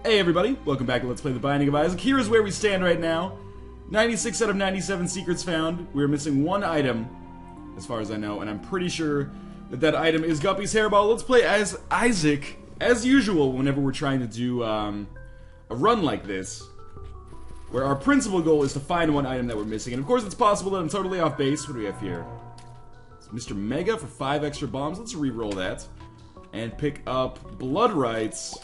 Hey everybody, welcome back to Let's Play The Binding of Isaac. Here is where we stand right now. 96 out of 97 secrets found. We're missing one item, as far as I know, and I'm pretty sure that that item is Guppy's Hairball. Let's play as Isaac, as usual, whenever we're trying to do a run like this, where our principal goal is to find one item that we're missing. And of course it's possible that I'm totally off base. What do we have here? It's Mr. Mega for 5 extra bombs. Let's re-roll that. And pick up Blood Rights,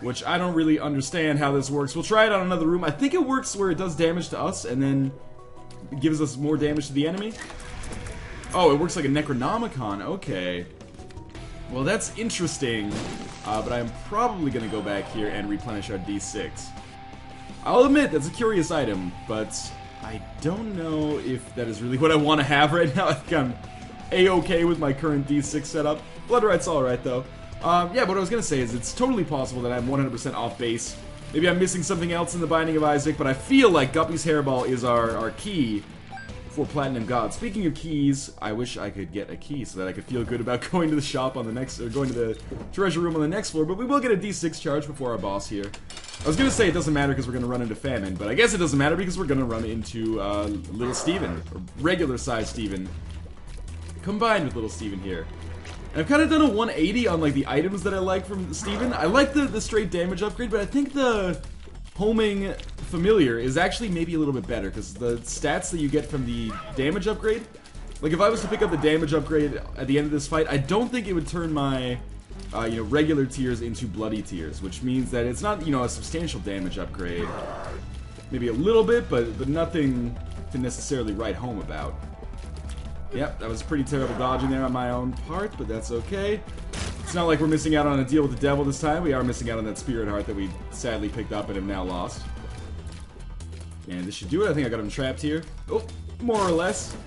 which I don't really understand how this works. We'll try it on another room. I think it works where it does damage to us and then it gives us more damage to the enemy. Oh, it works like a Necronomicon. Okay. Well, that's interesting. But I'm probably going to go back here and replenish our D6. I'll admit, that's a curious item, but I don't know if that is really what I want to have right now. I think I'm A-okay with my current D6 setup. Blood Right's alright, though. Yeah, but what I was going to say is it's totally possible that I'm 100% off base. Maybe I'm missing something else in the Binding of Isaac, but I feel like Guppy's Hairball is our key for Platinum God. Speaking of keys, I wish I could get a key so that I could feel good about going to the shop on the next, or going to the treasure room on the next floor, but we will get a D6 charge before our boss here. I was going to say it doesn't matter because we're going to run into Famine, but I guess it doesn't matter because we're going to run into Little Steven, or regular-sized Steven, combined with Little Steven here. And I've kind of done a 180 on like the items that I like from Steven. I like the straight damage upgrade, but I think the homing familiar is actually maybe a little bit better because the stats that you get from the damage upgrade, like if I was to pick up the damage upgrade at the end of this fight, I don't think it would turn my regular tiers into bloody tiers, which means that it's not, a substantial damage upgrade. Maybe a little bit, but nothing to necessarily write home about. Yep, that was pretty terrible dodging there on my own part, but that's okay. It's not like we're missing out on a deal with the devil this time. We are missing out on that spirit heart that we sadly picked up and have now lost. And this should do it. I think I got him trapped here. Oh, more or less.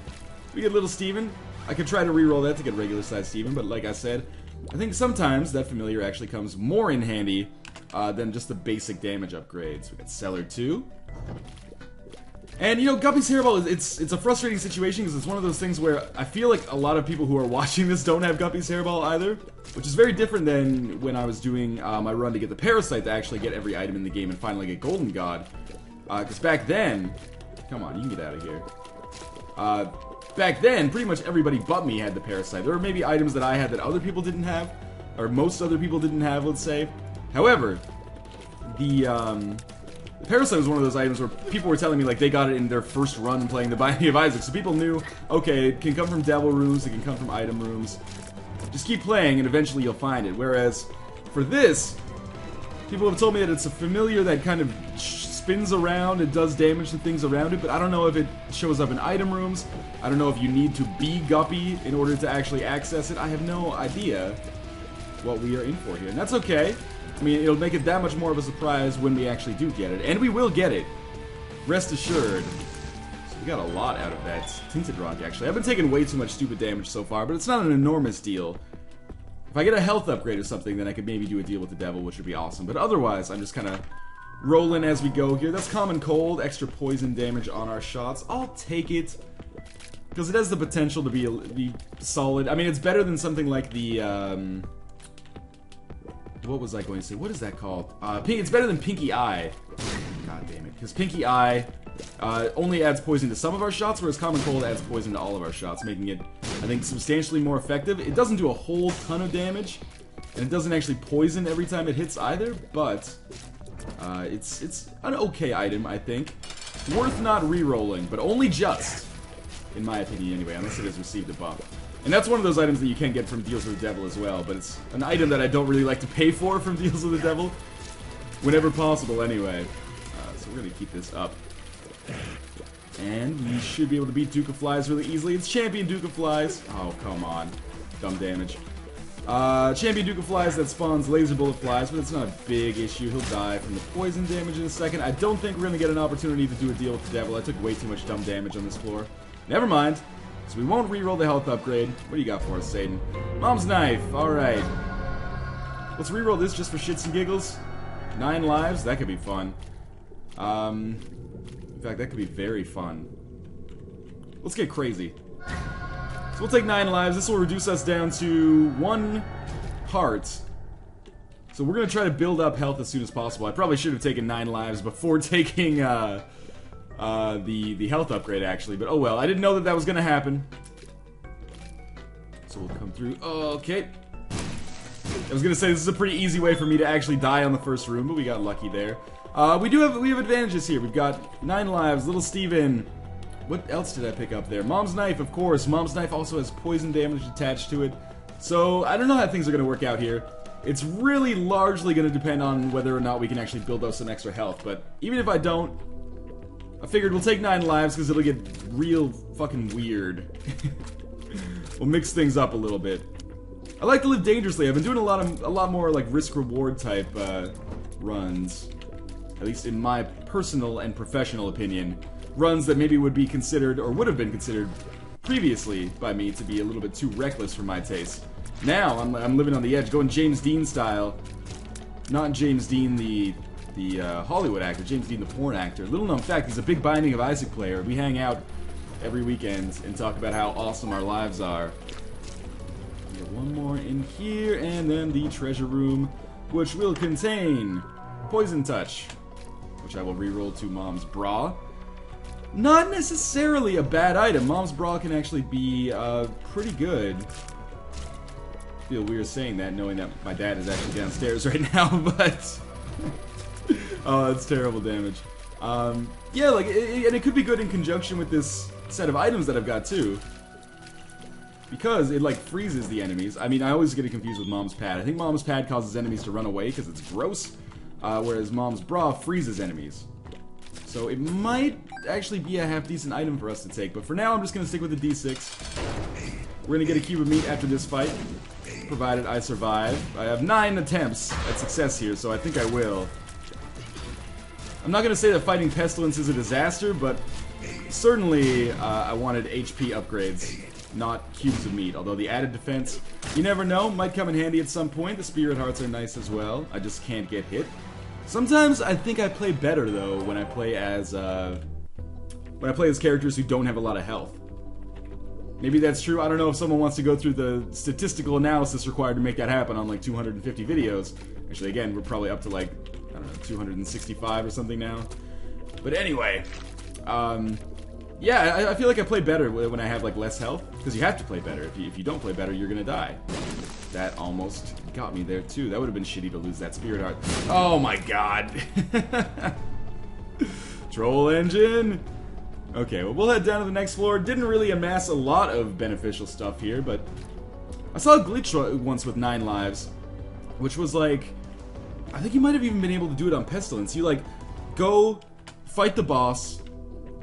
We get Little Steven. I could try to re-roll that to get regular-sized Steven, but like I said, I think sometimes that familiar actually comes more in handy than just the basic damage upgrades. We got Cellar 2. And, Guppy's Hairball, it's a frustrating situation because it's one of those things where I feel like a lot of people who are watching this don't have Guppy's Hairball either, which is very different than when I was doing my run to get the Parasite to actually get every item in the game and finally get Golden God. Because back then... Come on, you can get out of here. Back then, pretty much everybody but me had the Parasite. There were maybe items that I had that other people didn't have, or most other people didn't have, let's say. However, the Parasite was one of those items where people were telling me like they got it in their first run playing the Binding of Isaac, so people knew, okay, it can come from devil rooms, it can come from item rooms. Just keep playing and eventually you'll find it. Whereas, for this, people have told me that it's a familiar that kind of spins around and does damage to things around it, but I don't know if it shows up in item rooms. I don't know if you need to be Guppy in order to actually access it. I have no idea what we are in for here, and that's okay. I mean, it'll make it that much more of a surprise when we actually do get it. And we will get it. Rest assured. So we got a lot out of that Tinted Rock, actually. I've been taking way too much stupid damage so far, but it's not an enormous deal. If I get a health upgrade or something, then I could maybe do a deal with the devil, which would be awesome. But otherwise, I'm just kind of rolling as we go here. That's Common Cold, extra poison damage on our shots. I'll take it. Because it has the potential to be solid. I mean, it's better than something like the, what was I going to say? What is that called? It's better than Pinky Eye. God damn it. Because Pinky Eye only adds poison to some of our shots, whereas Common Cold adds poison to all of our shots, making it, I think, substantially more effective. It doesn't do a whole ton of damage, and it doesn't actually poison every time it hits either, but it's an okay item, I think. Worth not re-rolling, but only just, in my opinion anyway, unless it has received a buff. And that's one of those items that you can get from Deals with the Devil as well, but it's an item that I don't really like to pay for from Deals with the Devil. Whenever possible, anyway. So we're going to keep this up. And we should be able to beat Duke of Flies really easily. It's Champion Duke of Flies. Oh, come on. Dumb damage. Champion Duke of Flies that spawns Laser Bullet Flies, but it's not a big issue. He'll die from the poison damage in a second. I don't think we're going to get an opportunity to do a deal with the Devil. I took way too much dumb damage on this floor. Never mind. So we won't re-roll the health upgrade. What do you got for us, Satan? Mom's Knife. Alright. Let's re-roll this just for shits and giggles. 9 lives. That could be fun. In fact, that could be very fun. Let's get crazy. So we'll take 9 lives. This will reduce us down to 1 heart. So So we're going to try to build up health as soon as possible. I probably should have taken 9 lives before taking the health upgrade, actually. But oh well, I didn't know that that was going to happen. So we'll come through. Okay. I was going to say, this is a pretty easy way for me to actually die on the first room, but we got lucky there. We have advantages here. We've got 9 lives, little Steven. What else did I pick up there? Mom's Knife, of course. Mom's Knife also has poison damage attached to it. So, I don't know how things are going to work out here. It's really largely going to depend on whether or not we can actually build up some extra health. But even if I don't, I figured we'll take 9 lives because it'll get real fucking weird. We'll mix things up a little bit. I like to live dangerously. I've been doing a lot more like risk-reward type runs. At least in my personal and professional opinion. Runs that maybe would be considered, or would have been considered previously by me to be a little bit too reckless for my taste. Now, I'm living on the edge, going James Dean style. Not James Dean the Hollywood actor, James Dean the porn actor. Little known fact, he's a big Binding of Isaac player. We hang out every weekend and talk about how awesome our lives are. We have one more in here, and then the treasure room, which will contain Poison Touch, which I will reroll to Mom's Bra. Not necessarily a bad item. Mom's Bra can actually be pretty good. I feel weird saying that, knowing that my dad is actually downstairs right now, but... oh, that's terrible damage. Yeah, like, and it could be good in conjunction with this set of items that I've got, too. Because it, like, freezes the enemies. I mean, I always get it confused with Mom's Pad. I think Mom's Pad causes enemies to run away because it's gross, whereas Mom's Bra freezes enemies. So it might actually be a half-decent item for us to take, but for now I'm just going to stick with the D6. We're going to get a cube of meat after this fight, provided I survive. I have 9 attempts at success here, so I think I will. I'm not going to say that fighting Pestilence is a disaster, but certainly I wanted HP upgrades, not cubes of meat. Although the added defense, you never know, might come in handy at some point. The Spirit Hearts are nice as well. I just can't get hit. Sometimes I think I play better though when I play as characters who don't have a lot of health. Maybe that's true. I don't know if someone wants to go through the statistical analysis required to make that happen on like 250 videos. Actually, again, we're probably up to like, I don't know, 265 or something now. But anyway, yeah, I feel like I play better when I have like less health, because you have to play better. If you don't play better, you're gonna die. That almost got me there too. That would have been shitty to lose that Spirit Heart. Oh my god. Troll engine. Okay, well, we'll head down to the next floor. Didn't really amass a lot of beneficial stuff here, but I saw a glitch once with 9 lives, which was like, I think you might have even been able to do it on Pestilence. You like go fight the boss,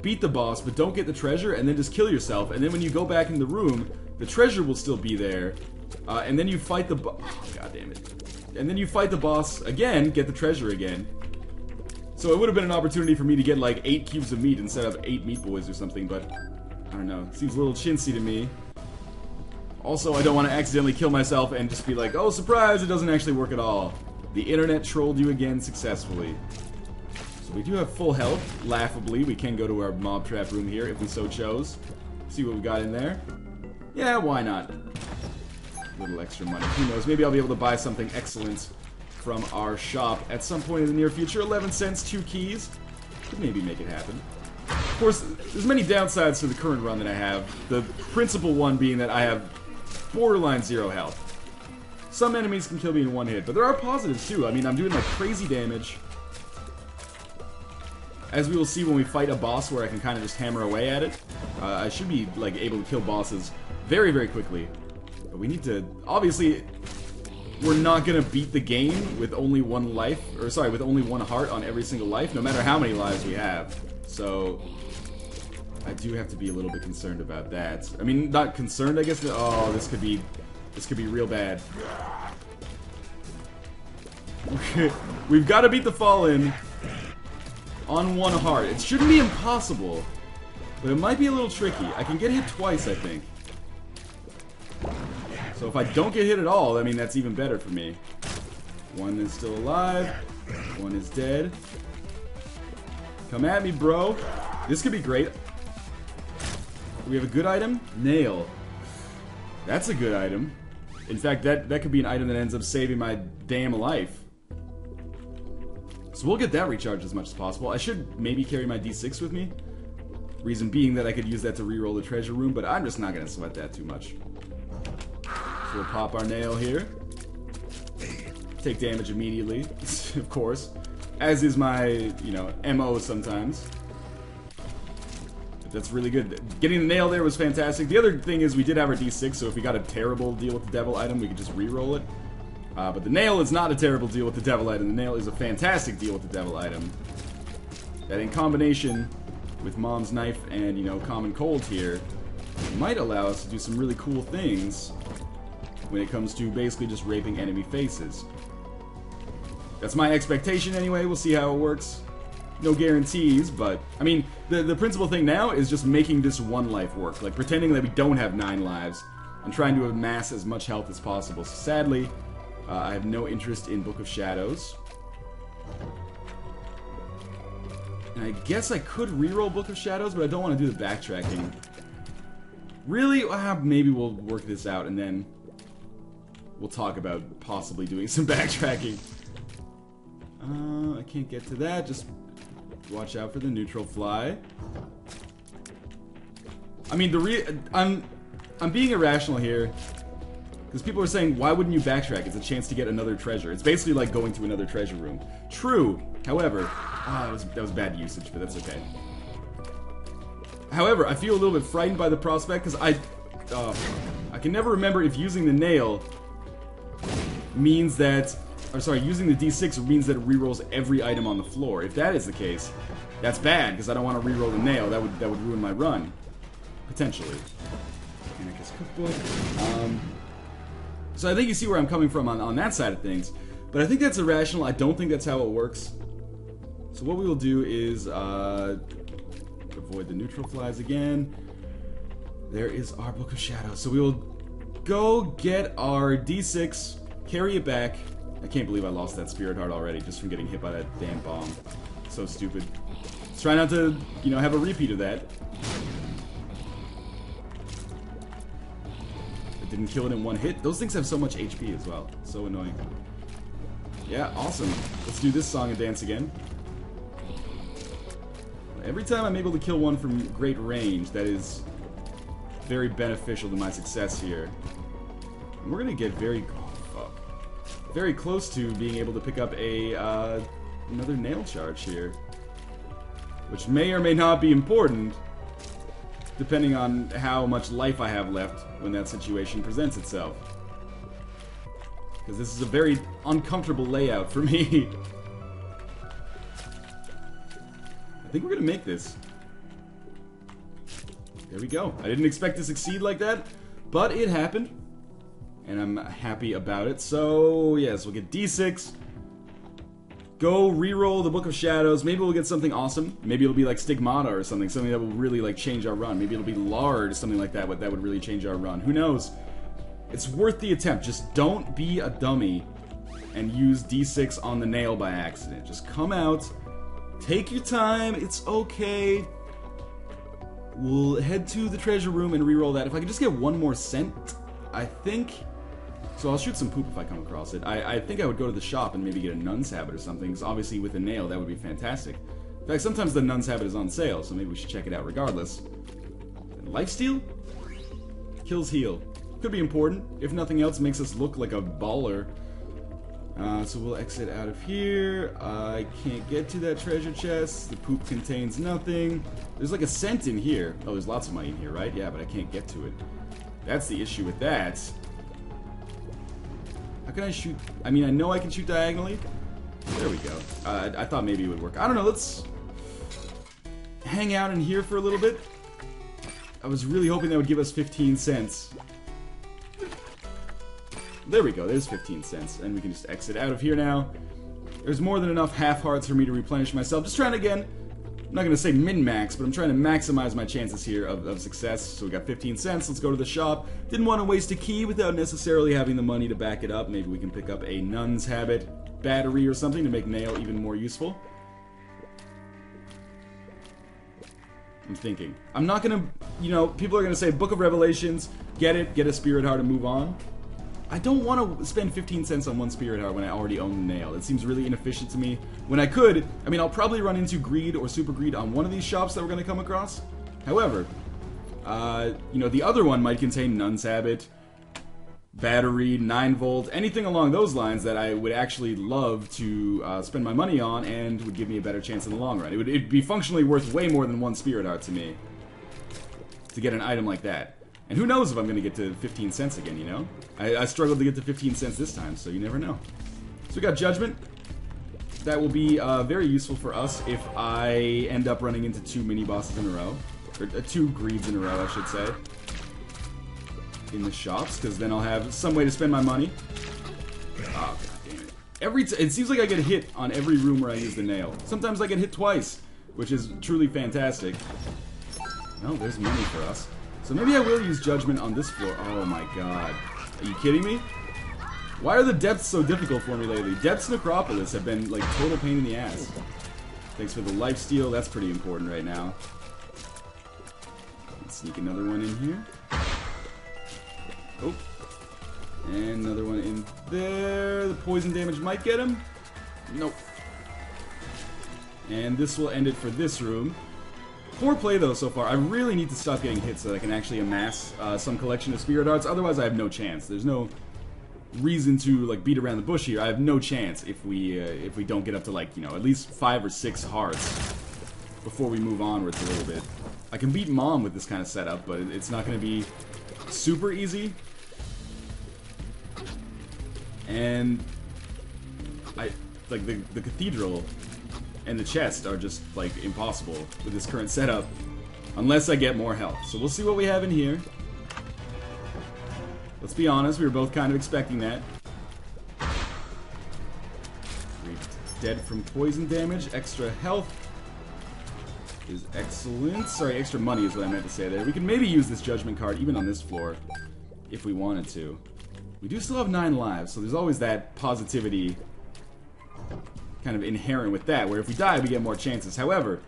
beat the boss, but don't get the treasure, and then just kill yourself. And then when you go back in the room, the treasure will still be there. And then you fight the oh, god damn it. And then you fight the boss again, get the treasure again. So it would have been an opportunity for me to get like 8 cubes of meat instead of 8 meat boys or something, but I don't know. It seems a little chintzy to me. Also, I don't want to accidentally kill myself and just be like, oh, surprise, it doesn't actually work at all. The internet trolled you again successfully. So we do have full health, laughably. We can go to our mob trap room here if we so chose. See what we got in there. Yeah, why not? A little extra money. Who knows? Maybe I'll be able to buy something excellent from our shop at some point in the near future. 11 cents, 2 keys. Could maybe make it happen. Of course, there's many downsides to the current run that I have. The principal one being that I have borderline 0 health. Some enemies can kill me in one hit, but there are positives too. I mean, I'm doing like crazy damage. As we will see when we fight a boss where I can kind of just hammer away at it. I should be like able to kill bosses very, very quickly. But we need to, obviously, we're not gonna beat the game with only 1 life, or sorry, with only 1 heart on every single life, no matter how many lives we have. So, I do have to be a little bit concerned about that. I mean, not concerned, I guess. Oh, this could be real bad. We've got to beat the Fallen on 1 heart. It shouldn't be impossible, but it might be a little tricky. I can get hit twice, I think. So if I don't get hit at all, I mean, that's even better for me. 1 is still alive. 1 is dead. Come at me, bro. This could be great. Do we have a good item? Nail. That's a good item. In fact, that could be an item that ends up saving my damn life. So we'll get that recharged as much as possible. I should maybe carry my D6 with me. Reason being that I could use that to reroll the treasure room, but I'm just not going to sweat that too much. So we'll pop our nail here. Take damage immediately, of course. As is my, you know, MO sometimes. But that's really good. Getting the nail there was fantastic. The other thing is we did have our D6, so if we got a terrible deal with the devil item, we could just re-roll it. But the nail is not a terrible deal with the devil item. The nail is a fantastic deal with the devil item. That in combination with Mom's Knife and, you know, Common Cold here, might allow us to do some really cool things when it comes to basically just raping enemy faces. That's my expectation anyway. We'll see how it works. No guarantees, but I mean, the principal thing now is just making this one life work. Like pretending that we don't have 9 lives and trying to amass as much health as possible. So sadly, I have no interest in Book of Shadows. And I guess I could reroll Book of Shadows, but I don't want to do the backtracking. Really? Maybe we'll work this out and then we'll talk about possibly doing some backtracking. I can't get to that. Just watch out for the neutral fly. I mean, I'm being irrational here because people are saying, why wouldn't you backtrack? It's a chance to get another treasure. It's basically like going to another treasure room. True. However, that was bad usage, but that's okay. However, I feel a little bit frightened by the prospect because I can never remember if using the nail means that. Or sorry, using the D6 means that it rerolls every item on the floor. If that is the case, that's bad, because I don't want to reroll the nail. That would ruin my run. Potentially. Anarchist Cookbook. So I think you see where I'm coming from on that side of things. But I think that's irrational. I don't think that's how it works. So what we will do is avoid the neutral flies again. There is our Book of Shadows. So we will go get our D6, carry it back. I can't believe I lost that Spirit Heart already just from getting hit by that damn bomb. So stupid. Let's try not to, you know, have a repeat of that. It didn't kill it in one hit. Those things have so much HP as well. So annoying. Yeah, awesome. Let's do this song and dance again. Every time I'm able to kill one from great range, that is very beneficial to my success here. And we're gonna get very close to being able to pick up a another nail charge here, which may or may not be important depending on how much life I have left when that situation presents itself, because this is a very uncomfortable layout for me. I think we're gonna make this. There we go. I didn't expect to succeed like that, but it happened. And I'm happy about it. So, yes, we'll get D6. Go reroll the Book of Shadows. Maybe we'll get something awesome. Maybe it'll be like Stigmata or something. Something that will really like change our run. Maybe it'll be Lard, something like that. That would really change our run. Who knows? It's worth the attempt. Just don't be a dummy and use D6 on the nail by accident. Just come out. Take your time. It's okay. We'll head to the treasure room and reroll that. If I could just get one more cent, I think. So I'll shoot some poop if I come across it. I think I would go to the shop and maybe get a Nun's Habit or something, because obviously with a nail that would be fantastic. In fact, sometimes the Nun's Habit is on sale, so maybe we should check it out regardless. Lifesteal? Kills heal. Could be important. If nothing else, makes us look like a baller. So we'll exit out of here. I can't get to that treasure chest. The poop contains nothing. There's like a cent in here. Oh, there's lots of money in here, right? Yeah, but I can't get to it. That's the issue with that. How can I shoot? I mean, I know I can shoot diagonally. There we go. I thought maybe it would work. I don't know. Let's hang out in here for a little bit. I was really hoping that would give us 15 cents. There we go. There's 15 cents. And we can just exit out of here now. There's more than enough half hearts for me to replenish myself. Just trying to, again, I'm not going to say min-max, but I'm trying to maximize my chances here of success. So we got 15 cents. Let's go to the shop. Didn't want to waste a key without necessarily having the money to back it up. Maybe we can pick up a Nun's Habit battery or something to make nail even more useful. I'm thinking. I'm not going to, you know, people are going to say Book of Revelations, get it, get a Spirit Heart and move on. I don't want to spend 15 cents on one Spirit Heart when I already own the nail. It seems really inefficient to me. When I could, I mean, I'll probably run into Greed or Super Greed on one of these shops that we're going to come across. However, you know, the other one might contain Nun's Habit, Battery, 9-volt, anything along those lines that I would actually love to spend my money on and would give me a better chance in the long run. It'd be functionally worth way more than one Spirit Heart to me to get an item like that. And who knows if I'm going to get to 15 cents again, you know? I struggled to get to 15 cents this time, so you never know. So we got Judgment. That will be very useful for us if I end up running into 2 mini-bosses in a row. Or 2 Greeds in a row, I should say. In the shops, because then I'll have some way to spend my money. Oh, god damn it. It seems like I get hit on every room where I use the nail. Sometimes I get hit twice, which is truly fantastic. Oh, there's money for us. So maybe I will use Judgment on this floor. Oh my god. Are you kidding me? Why are the depths so difficult for me lately? Depths Necropolis have been like total pain in the ass. Thanks for the lifesteal. That's pretty important right now. Let's sneak another one in here. Oh. And another one in there. The poison damage might get him. Nope. And this will end it for this room. Poor play though so far. I really need to stop getting hit so that I can actually amass some collection of Spirit Hearts. Otherwise I have no chance. There's no reason to like beat around the bush here. I have no chance if we don't get up to like, you know, at least 5 or 6 hearts before we move onwards a little bit. I can beat Mom with this kind of setup, but it's not going to be super easy. And I like the cathedral and the chest are just, like, impossible with this current setup. Unless I get more health. So we'll see what we have in here. Let's be honest, we were both kind of expecting that. We're dead from poison damage. Extra health is excellent. Sorry, extra money is what I meant to say there. We can maybe use this Judgment card even on this floor if we wanted to. We do still have 9 lives, so there's always that positivity kind of inherent with that, where if we die, we get more chances. However,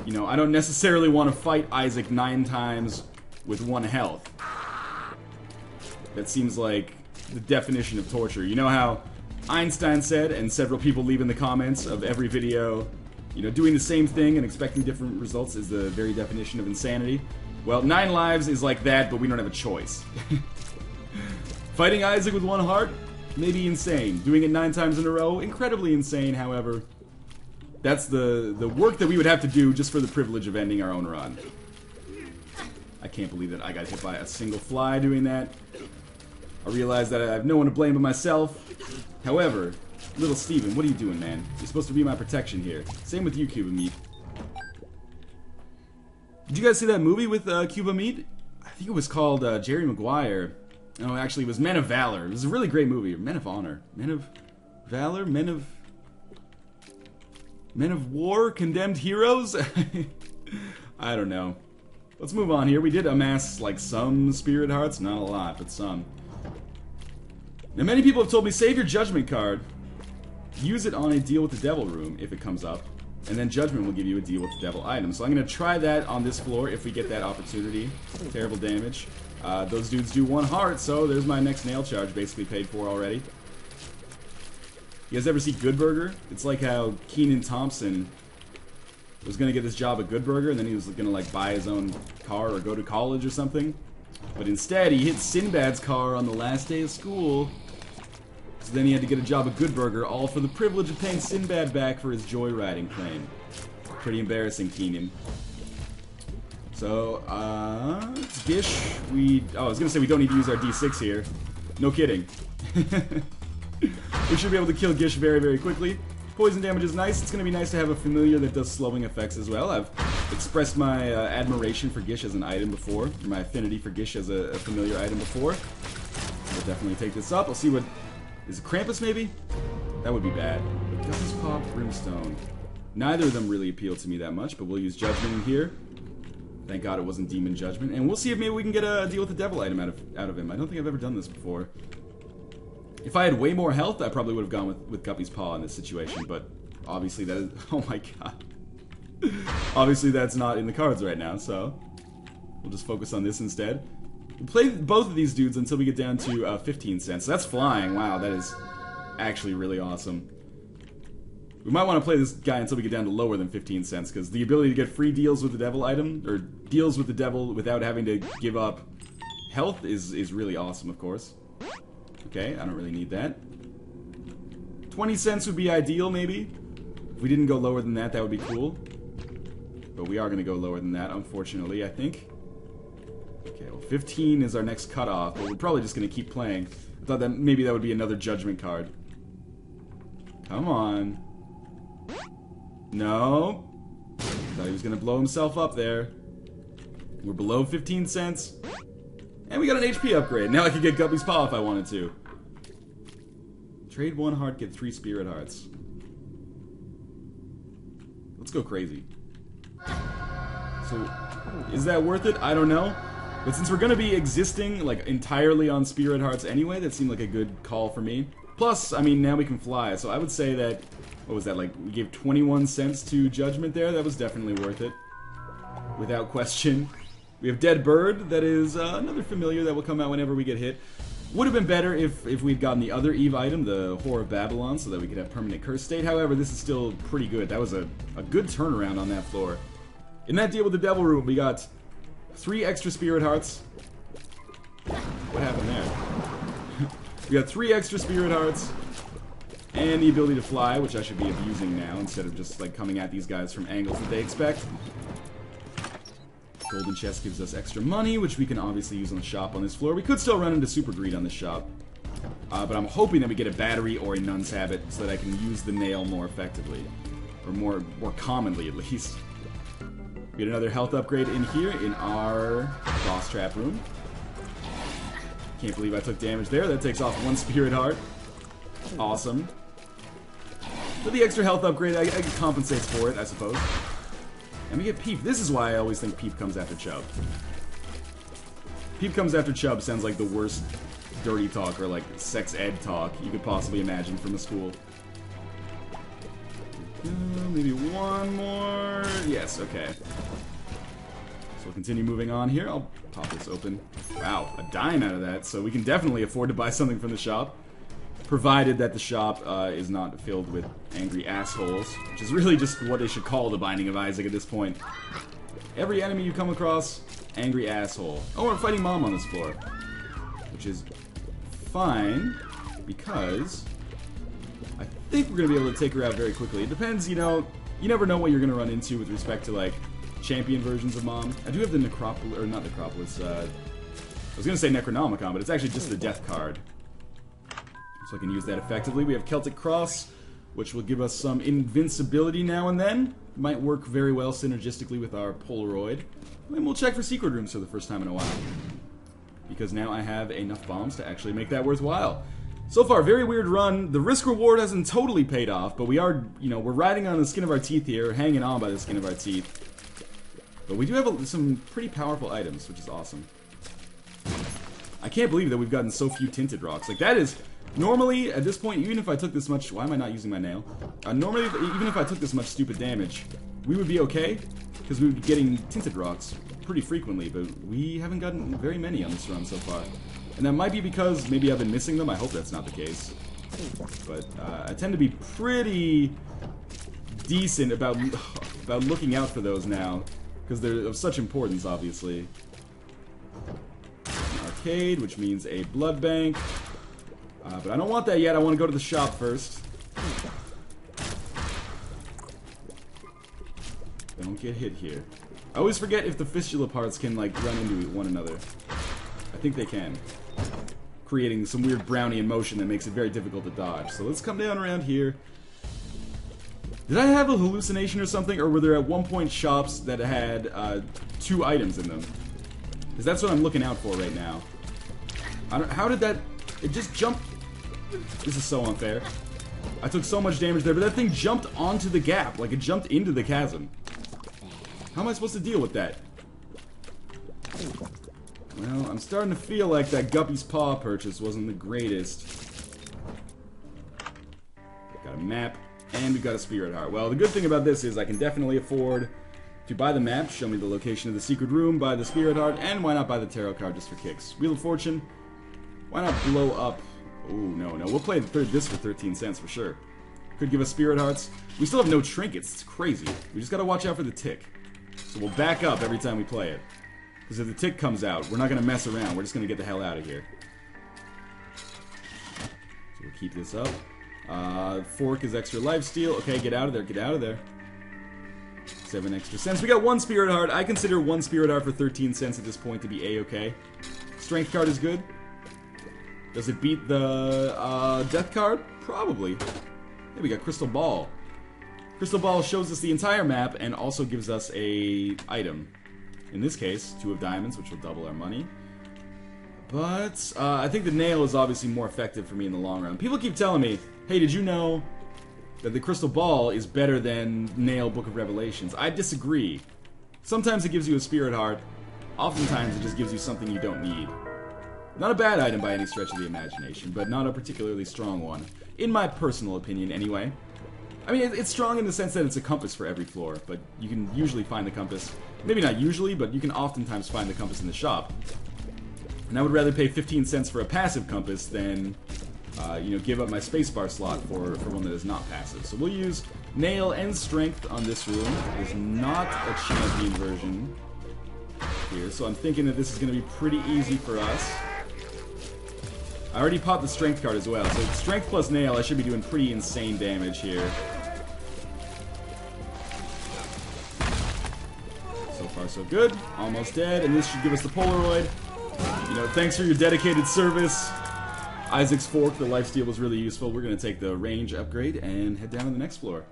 you know, I don't necessarily want to fight Isaac 9 times with 1 health. That seems like the definition of torture. You know how Einstein said, and several people leave in the comments of every video, you know, doing the same thing and expecting different results is the very definition of insanity? Well, 9 lives is like that, but we don't have a choice. Fighting Isaac with 1 heart? Maybe insane. Doing it 9 times in a row? Incredibly insane, however. That's the work that we would have to do just for the privilege of ending our own run. I can't believe that I got hit by a single fly doing that. I realize that I have no one to blame but myself. However, little Steven, what are you doing, man? You're supposed to be my protection here. Same with you, Cuba Meat. Did you guys see that movie with Cuba Meat? I think it was called Jerry Maguire. No, actually, it was Men of Valor. It was a really great movie. Men of Honor. Men of Valor? Men of War? Condemned Heroes? I don't know. Let's move on here. We did amass, like, some Spirit Hearts. Not a lot, but some. Now, many people have told me, save your Judgment card. Use it on a Deal with the Devil room if it comes up. And then Judgment will give you a Deal with the Devil item. So I'm going to try that on this floor if we get that opportunity. Terrible damage. Those dudes do 1 heart, so there's my next nail charge basically paid for already. You guys ever see Good Burger? It's like how Kenan Thompson was going to get this job at Good Burger, and then he was going to like buy his own car or go to college or something. But instead, he hit Sinbad's car on the last day of school. So then he had to get a job at Good Burger, all for the privilege of paying Sinbad back for his joyriding claim. Pretty embarrassing, Kenan. So, it's Gish. I was gonna say we don't need to use our D6 here. No kidding. We should be able to kill Gish very, very quickly. Poison damage is nice. It's gonna be nice to have a familiar that does slowing effects as well. I've expressed my admiration for Gish as an item before, or my affinity for Gish as a familiar item before. We'll definitely take this up. I'll see what... Is it Krampus, maybe? That would be bad. But Guppy's Paw, Brimstone. Neither of them really appeal to me that much, but we'll use Judgment in here. Thank God it wasn't Demon Judgment. And we'll see if maybe we can get a Deal with the Devil item out of him. I don't think I've ever done this before. If I had way more health, I probably would have gone with Guppy's Paw in this situation, but obviously that is... Oh my god. Obviously that's not in the cards right now, so... We'll just focus on this instead. We'll play both of these dudes until we get down to 15 cents. So that's flying. Wow, that is actually really awesome. We might want to play this guy until we get down to lower than 15 cents, because the ability to get free deals with the devil item, or deals with the devil without having to give up health is really awesome, of course. Okay, I don't really need that. 20 cents would be ideal, maybe. If we didn't go lower than that, that would be cool. But we are going to go lower than that, unfortunately, I think. Okay, well, 15 is our next cutoff, but we're probably just going to keep playing. I thought that maybe that would be another judgment card. Come on. No. Thought he was going to blow himself up there. We're below 15 cents. And we got an HP upgrade. Now I can get Guppy's Paw if I wanted to. Trade 1 heart, get 3 spirit hearts. Let's go crazy. So, is that worth it? I don't know. But since we're going to be existing like entirely on spirit hearts anyway, that seemed like a good call for me. Plus, I mean, now we can fly. So I would say that, what was that, like, we gave 21 cents to Judgment there? That was definitely worth it. Without question. We have Dead Bird, that is another familiar that will come out whenever we get hit. Would have been better if we'd gotten the other Eve item, the Whore of Babylon, so that we could have permanent curse state. However, this is still pretty good. That was a good turnaround on that floor. In that deal with the Devil Room, we got 3 extra Spirit Hearts. What happened there? We got 3 extra Spirit Hearts. And the ability to fly, which I should be abusing now, instead of just like coming at these guys from angles that they expect. Golden chest gives us extra money, which we can obviously use on the shop on this floor. We could still run into Super Greed on this shop. But I'm hoping that we get a battery or a Nun's Habit so that I can use the nail more effectively. Or more commonly, at least. We get another health upgrade in here in our boss trap room. Can't believe I took damage there. That takes off 1 spirit heart. Awesome. But the extra health upgrade, I compensates for it, I suppose. And we get Peep. This is why I always think Peep comes after Chub. Peep comes after Chub sounds like the worst dirty talk or like sex ed talk you could possibly imagine from a school. Maybe one more. Yes, okay. So we'll continue moving on here. I'll pop this open. Wow, a dime out of that. So we can definitely afford to buy something from the shop. Provided that the shop is not filled with angry assholes, which is really just what they should call the Binding of Isaac at this point. Every enemy you come across, angry asshole. Oh, we're fighting Mom on this floor. Which is fine, because I think we're going to be able to take her out very quickly. It depends, you know, you never know what you're going to run into with respect to, like, champion versions of Mom. I do have the Necropolis, or not Necropolis, I was going to say Necronomicon, but it's actually just the Death card. So I can use that effectively. We have Celtic Cross, which will give us some invincibility now and then. Might work very well synergistically with our Polaroid. And we'll check for secret rooms for the first time in a while. Because now I have enough bombs to actually make that worthwhile. So far, very weird run. The risk-reward hasn't totally paid off, but we are, you know, we're riding on the skin of our teeth here, hanging on by the skin of our teeth. But we do have some pretty powerful items, which is awesome. I can't believe that we've gotten so few tinted rocks. Like, that is... Normally, at this point, even if I took this much... Why am I not using my nail? Normally, even if I took this much stupid damage, we would be okay, because we would be getting tinted rocks pretty frequently, but we haven't gotten very many on this run so far. And that might be because maybe I've been missing them. I hope that's not the case. But I tend to be pretty decent about looking out for those now, because they're of such importance, obviously. An arcade, which means a blood bank. But I don't want that yet. I want to go to the shop first. Don't get hit here. I always forget if the fistula parts can, like, run into one another. I think they can. Creating some weird Brownian motion that makes it very difficult to dodge. So let's come down around here. Did I have a hallucination or something? Or were there at one point shops that had 2 items in them? Because that's what I'm looking out for right now. How did that... It just jumped... This is so unfair. I took so much damage there, but that thing jumped onto the gap. Like, it jumped into the chasm. How am I supposed to deal with that? Well, I'm starting to feel like that Guppy's Paw purchase wasn't the greatest. Got a map, and we got a Spirit Heart. Well, the good thing about this is I can definitely afford To buy the map, show me the location of the secret room, buy the Spirit Heart, and why not buy the Tarot card just for kicks? Wheel of Fortune, why not blow up? Oh, no. We'll play this for 13 cents for sure. Could give us Spirit Hearts. We still have no trinkets. It's crazy. We just gotta watch out for the tick. So we'll back up every time we play it. Because if the tick comes out, we're not gonna mess around. We're just gonna get the hell out of here. So we'll keep this up. Fork is extra lifesteal. Okay, get out of there. Get out of there. 7 extra cents. We got 1 Spirit Heart. I consider 1 Spirit Heart for 13 cents at this point to be A-okay. Strength card is good. Does it beat the Death card? Probably. Hey, we got Crystal Ball. Crystal Ball shows us the entire map and also gives us a item. In this case, 2 of diamonds, which will double our money. But I think the nail is obviously more effective for me in the long run. People keep telling me, hey, did you know that the Crystal Ball is better than Nail Book of Revelations? I disagree. Sometimes it gives you a Spirit Heart. Oftentimes it just gives you something you don't need. Not a bad item by any stretch of the imagination, but not a particularly strong one. In my personal opinion, anyway. I mean, it's strong in the sense that it's a compass for every floor, but you can usually find the compass. Maybe not usually, but you can oftentimes find the compass in the shop. And I would rather pay 15 cents for a passive compass than, give up my spacebar slot for one that is not passive. So we'll use Nail and Strength on this room. It is not a champion version here, so I'm thinking that this is going to be pretty easy for us. I already popped the Strength card as well, so Strength plus Nail, I should be doing pretty insane damage here. So far so good. Almost dead, and this should give us the Polaroid. Thanks for your dedicated service. Isaac's Fork, the lifesteal was really useful. We're going to take the range upgrade and head down to the next floor.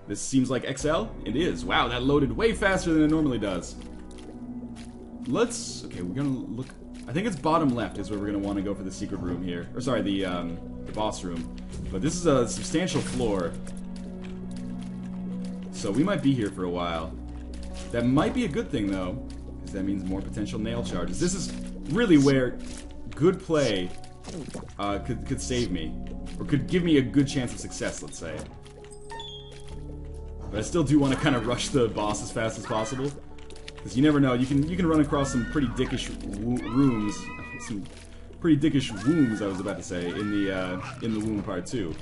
This seems like XL? It is. Wow, that loaded way faster than it normally does. Okay, we're going to look... I think it's bottom left is where we're going to want to go for the secret room here. Or sorry, the boss room. But this is a substantial floor. So we might be here for a while. That might be a good thing, though, because that means more potential nail charges. This is really where good play could save me. Or could give me a good chance of success, let's say. But I still do want to kind of rush the boss as fast as possible. Because you never know, you can run across some pretty dickish rooms, some pretty dickish wombs, I was about to say, in the womb part 2.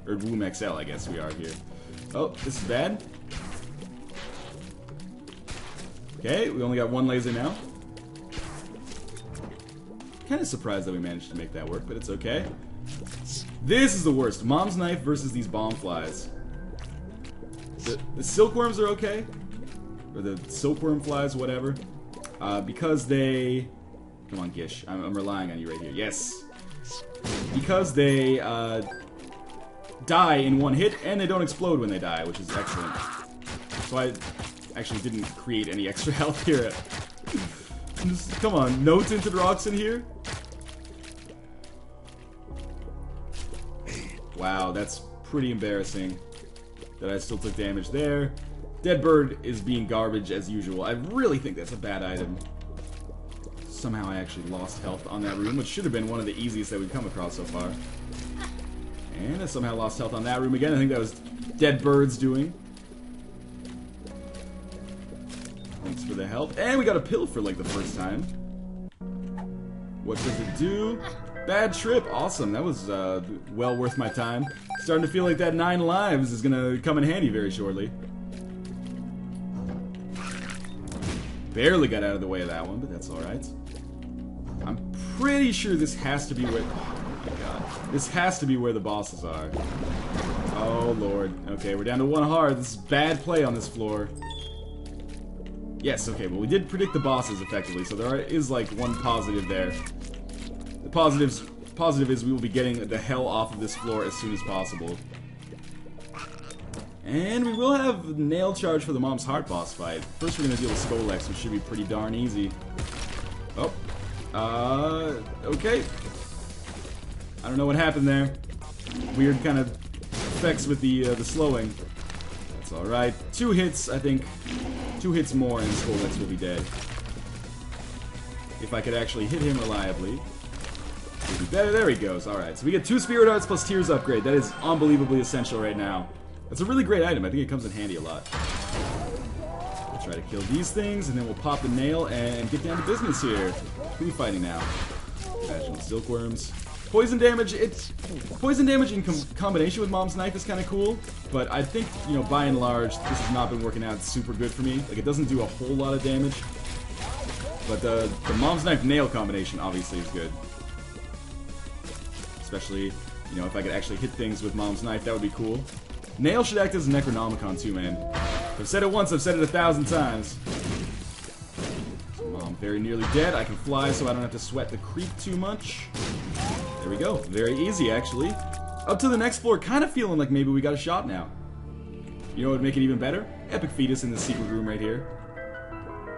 Or womb XL, I guess we are here. Oh, this is bad. Okay, we only got 1 laser now. Kind of surprised that we managed to make that work, but it's okay. This is the worst. Mom's knife versus these bomb flies. The silkworms are okay. Or the silkworm flies, whatever. Because they... Come on, Gish. I'm relying on you right here. Yes. Because they die in 1 hit, and they don't explode when they die, which is excellent. So I actually didn't create any extra health here. Come on, no tinted rocks in here? Wow, that's pretty embarrassing that I still took damage there. Dead Bird is being garbage as usual. I really think that's a bad item. Somehow I actually lost health on that room, which should have been one of the easiest that we've come across so far. And I somehow lost health on that room again. I think that was Dead Bird's doing. Thanks for the help. And we got a pill for like the first time. What does it do? Bad trip. Awesome. That was well worth my time. Starting to feel like that 9 lives is going to come in handy very shortly. Barely got out of the way of that one, but that's alright. I'm pretty sure this has to be where... Oh my god. This has to be where the bosses are. Oh lord. Okay, we're down to 1 heart. This is bad play on this floor. Yes, okay, well we did predict the bosses effectively, so there is like 1 positive there. The positive is we will be getting the hell off of this floor as soon as possible. And we will have nail charge for the Mom's Heart boss fight. First we're going to deal with Skolex, which should be pretty darn easy. Oh. Okay. I don't know what happened there. Weird kind of effects with the slowing. That's alright. 2 hits, I think. 2 hits more and Skolex will be dead. If I could actually hit him reliably. Would be better. There he goes. Alright, so we get 2 Spirit Hearts plus Tears upgrade. That is unbelievably essential right now. It's a really great item. I think it comes in handy a lot. try to kill these things, and then we'll pop the nail and get down to business here. Who are we fighting now? Vaginal silkworms. Poison damage, poison damage in combination with Mom's Knife is kind of cool, but I think, you know, by and large, this has not been working out super good for me. Like, it doesn't do a whole lot of damage, but the Mom's Knife nail combination obviously is good. Especially, you know, if I could actually hit things with Mom's Knife, that would be cool. Nail should act as a Necronomicon too, man. I've said it once, I've said it 1,000 times. Mom very nearly dead. I can fly so I don't have to sweat the creep too much. There we go. Very easy, actually. Up to the next floor, kind of feeling like maybe we got a shot now. You know what would make it even better? Epic Fetus in the secret room right here.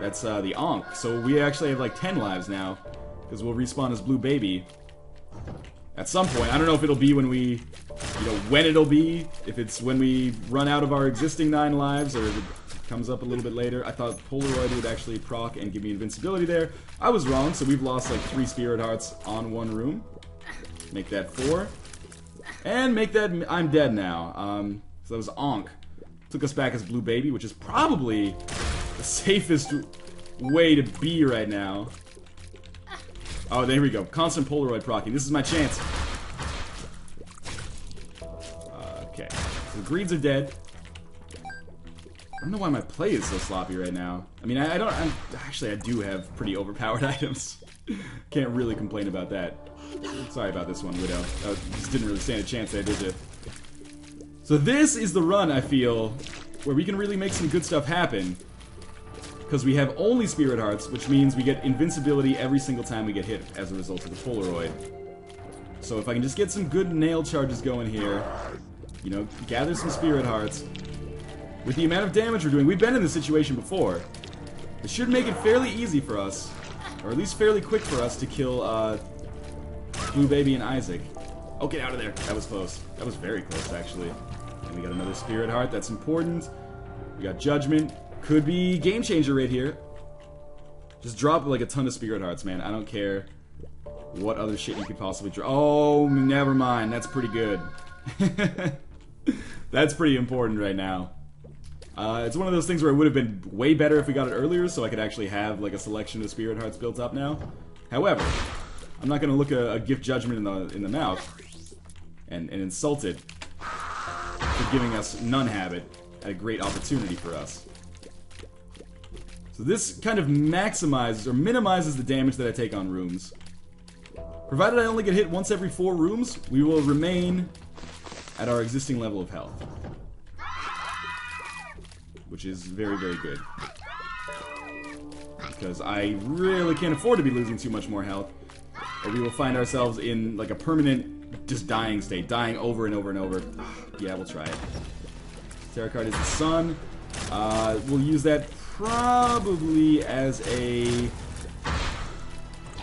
That's the Ankh. So we actually have like 10 lives now, because we'll respawn as Blue Baby. At some point. I don't know if it'll be when we, you know, when it'll be. If it's when we run out of our existing 9 lives, or if it comes up a little bit later. I thought Polaroid would actually proc and give me invincibility there. I was wrong, so we've lost like 3 Spirit Hearts on 1 room. Make that 4. And make that I'm dead now. So that was Ankh. Took us back as Blue Baby, which is probably the safest way to be right now. Oh, there we go. Constant Polaroid procking. This is my chance. Okay. So the greeds are dead. I don't know why my play is so sloppy right now. I mean, actually, I do have pretty overpowered items. Can't really complain about that. Sorry about this one, Widow. I just didn't really stand a chance there, did you? So this is the run, I feel, where we can really make some good stuff happen. Because we have only Spirit Hearts, which means we get invincibility every single time we get hit as a result of the Polaroid. So if I can just get some good nail charges going here, you know, gather some Spirit Hearts, with the amount of damage we're doing, we've been in this situation before. It should make it fairly easy for us, or at least fairly quick for us to kill Blue Baby and Isaac. Oh, get out of there. That was close. That was very close, actually. And we got another Spirit Heart. That's important. We got Judgment. Could be Game Changer right here. Just drop like a ton of Spirit Hearts, man. I don't care what other shit you could possibly drop. Oh, never mind. That's pretty good. That's pretty important right now. It's one of those things where it would have been way better if we got it earlier, so I could actually have like a selection of Spirit Hearts built up now. However, I'm not going to look a Gift Judgment in the mouth and insult it for giving us Nun Habit at a great opportunity for us. So this kind of maximizes or minimizes the damage that I take on rooms. Provided I only get hit once every 4 rooms, we will remain at our existing level of health. Which is very, very good. Because I really can't afford to be losing too much more health, or we will find ourselves in like a permanent just dying state, dying over and over and over. Yeah, we'll try it. Tarot card is the Sun. We'll use that probably as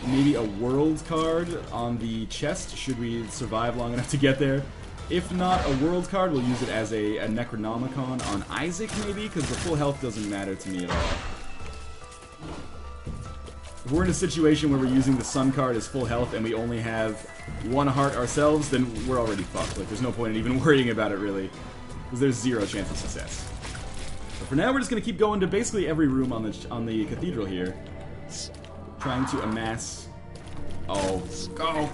maybe a world card on the chest, should we survive long enough to get there. If not a world card, we'll use it as a Necronomicon on Isaac, maybe, because the full health doesn't matter to me at all. If we're in a situation where we're using the Sun card as full health and we only have 1 heart ourselves, then we're already fucked. Like, there's no point in even worrying about it, really, because there's 0 chance of success. But for now, we're just going to keep going to basically every room on the cathedral here, trying to amass... Oh,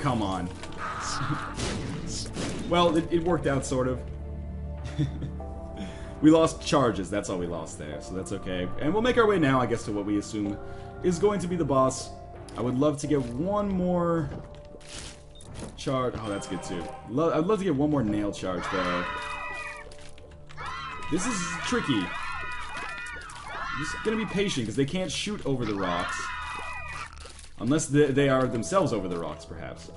come on. Well, it worked out, sort of. We lost charges, that's all we lost there, so that's okay. And we'll make our way now, I guess, to what we assume is going to be the boss. I would love to get one more charge. Oh, that's good, too. I'd love to get one more nail charge, though. This is tricky. I'm just gonna be patient, because they can't shoot over the rocks. Unless they are themselves over the rocks, perhaps.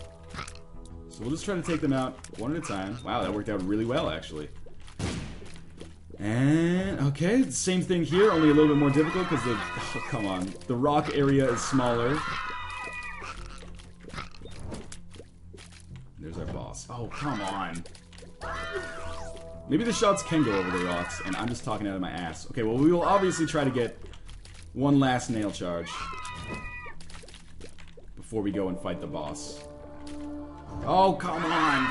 So we'll just try to take them out one at a time. Wow, that worked out really well, actually. And, okay, same thing here, only a little bit more difficult, because oh, come on. The rock area is smaller. There's our boss. Oh, come on. Maybe the shots can go over the rocks, and I'm just talking out of my ass. Okay, well, we will obviously try to get one last nail charge before we go and fight the boss. Oh, come on!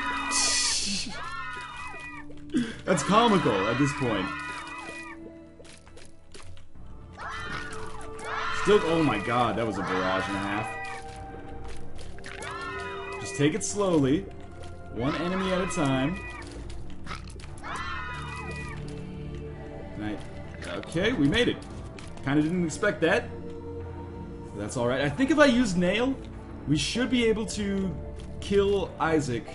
That's comical at this point. Still, oh my god, that was a barrage and a half. Just take it slowly. One enemy at a time. Okay, we made it. Kinda didn't expect that. That's alright. I think if I use Nail, we should be able to kill Isaac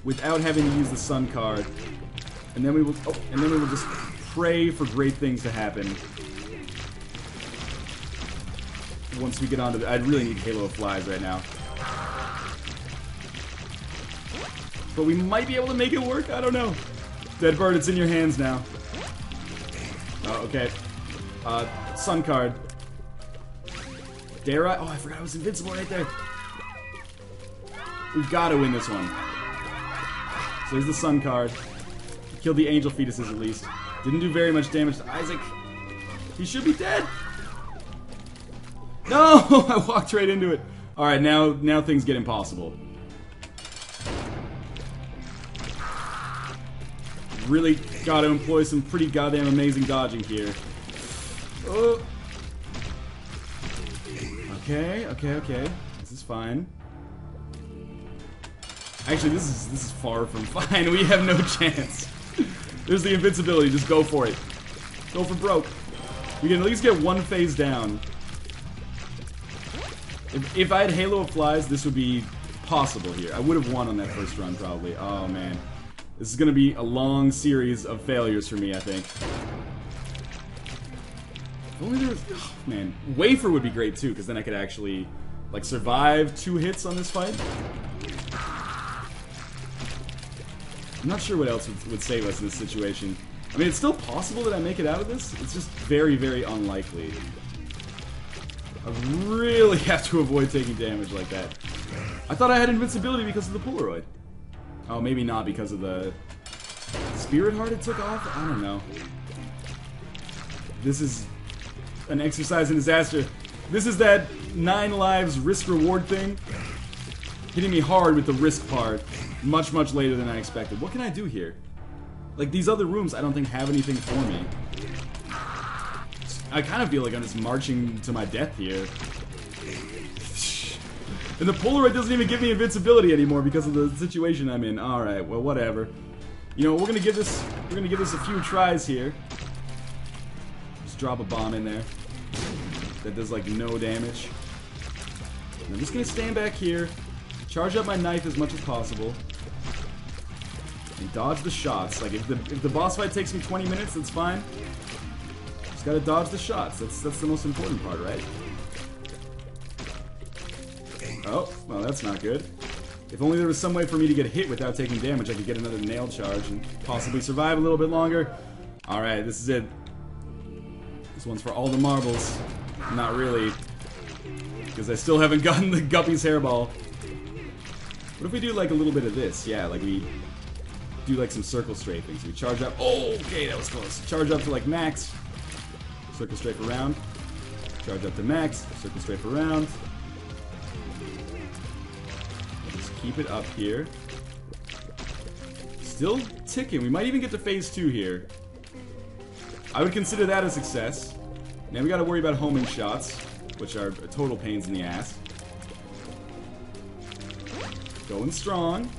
without having to use the Sun card. And then we will just pray for great things to happen. Once we get onto the, I really need Halo of Flies right now. But we might be able to make it work, I don't know. Deadbird, it's in your hands now. Oh, okay. Sun card. Dare I? Oh, I forgot I was invincible right there. We've got to win this one. So there's the Sun card. Killed the Angel Fetuses at least. Didn't do very much damage to Isaac. He should be dead. No! I walked right into it. Alright, now things get impossible. Really gotta employ some pretty goddamn amazing dodging here. Oh. Okay. This is fine. Actually, this is far from fine. We have no chance. There's the invincibility. Just go for it. Go for broke. We can at least get one phase down. If I had Halo of Flies, this would be possible here. I would have won on that first run, probably. Oh, man. This is going to be a long series of failures for me, I think. If only there was... Oh, man. Wafer would be great, too, because then I could actually, like, survive 2 hits on this fight. I'm not sure what else would save us in this situation. I mean, it's still possible that I make it out of this. It's just very, very unlikely. I really have to avoid taking damage like that. I thought I had invincibility because of the Polaroid. Oh, maybe not because of the Spirit Heart it took off? I don't know. This is an exercise in disaster. This is that 9 lives risk-reward thing. Hitting me hard with the risk part. Much, much later than I expected. What can I do here? Like, these other rooms I don't think have anything for me. I kind of feel like I'm just marching to my death here. And the Polaroid doesn't even give me invincibility anymore because of the situation I'm in. Alright, well, whatever. You know, we're gonna give this a few tries here. Just drop a bomb in there. That does, like, no damage. And I'm just gonna stand back here, charge up my knife as much as possible, and dodge the shots. Like, if the boss fight takes me 20 minutes, that's fine. Just gotta dodge the shots. That's the most important part, right? Oh, well, that's not good. If only there was some way for me to get hit without taking damage, I could get another nail charge and possibly survive a little bit longer. Alright, this is it. This one's for all the marbles. Not really. Because I still haven't gotten the Guppy's hairball. What if we do, like, a little bit of this? Yeah, like, we do, like, some circle strafing. So we charge up. Oh, okay, that was close. Charge up to, like, max. Circle strafe around. Charge up to max. Circle strafe around. Keep it up here. Still ticking. We might even get to phase 2 here. I would consider that a success. Now we gotta worry about homing shots, which are total pains in the ass. Going strong.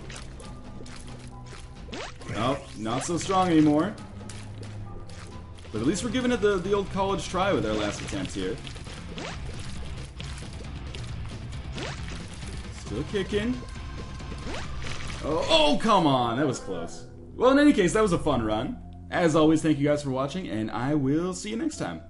Oh, not so strong anymore. But at least we're giving it the old college try with our last attempt here. Still kicking. Oh, come on, that was close. Well, in any case, that was a fun run. As always, thank you guys for watching, and I will see you next time.